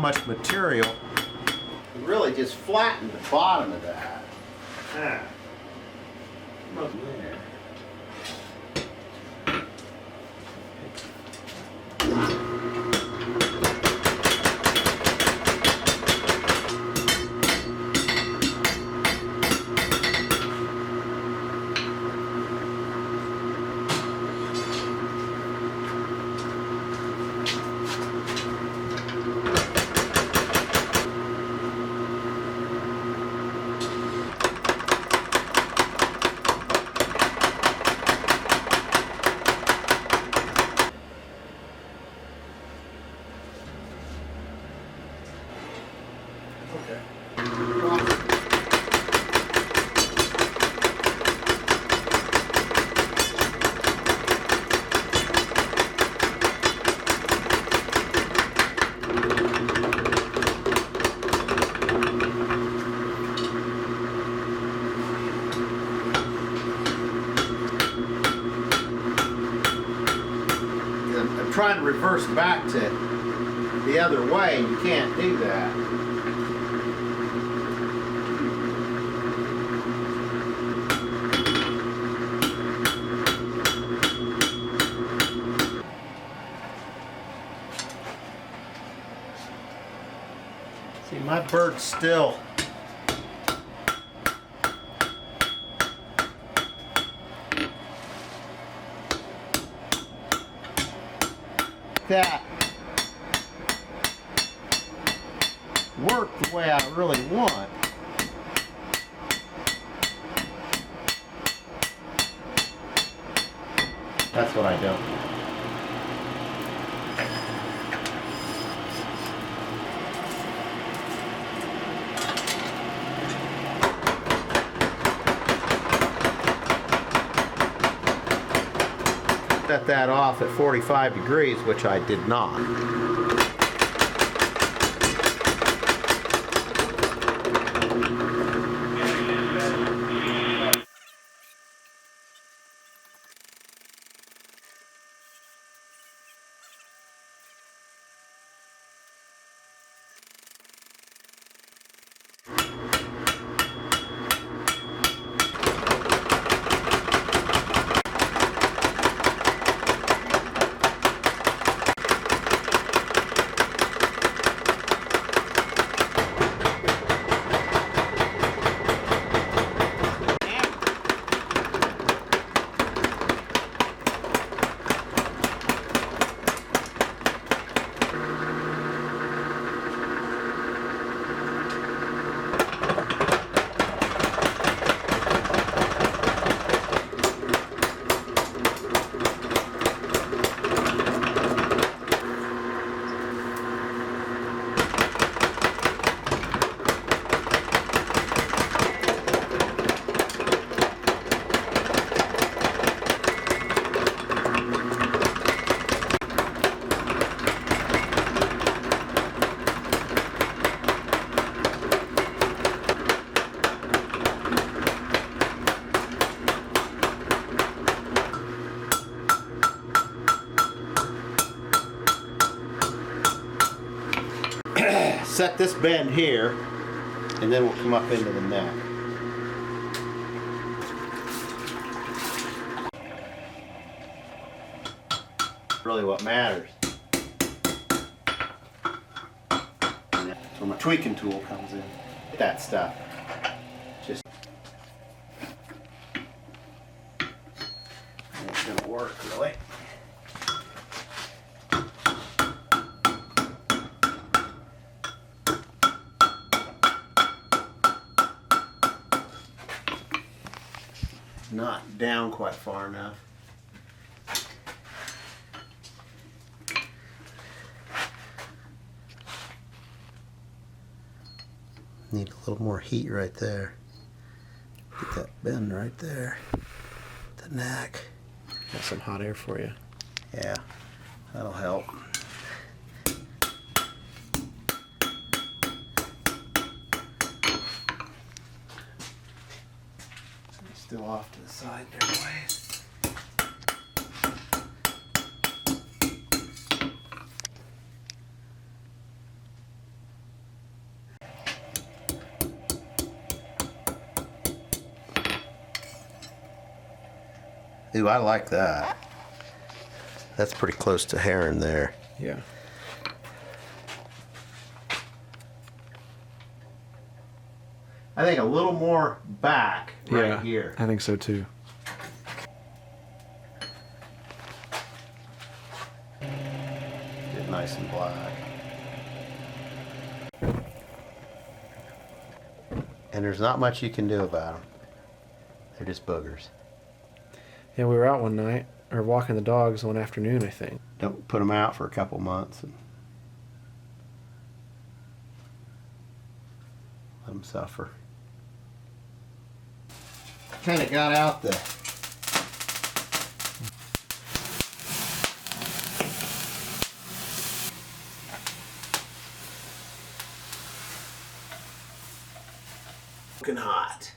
much material. You really just flatten the bottom of that. Ah. There. I'm trying to reverse back to the other way, and you can't do that. See, my bird's still that work the way I really want. That's what I don't. Set that off at 45 degrees, which I did not. Set this bend here, and then we'll come up into the neck. Really what matters. That's where my tweaking tool comes in. That stuff. Just it's gonna work really. Not down quite far enough. Need a little more heat right there. Get that bend right there. The neck. Got some hot air for you. Yeah, that'll help. Still off to the side there, ways. Ooh, I like that. That's pretty close to Heron there. Yeah. I think a little more back right here. I think so too. Get nice and black. And there's not much you can do about them. They're just boogers. Yeah, we were out one night, or walking the dogs one afternoon, I think. Don't put them out for a couple months and let them suffer. Kind of got out the hot.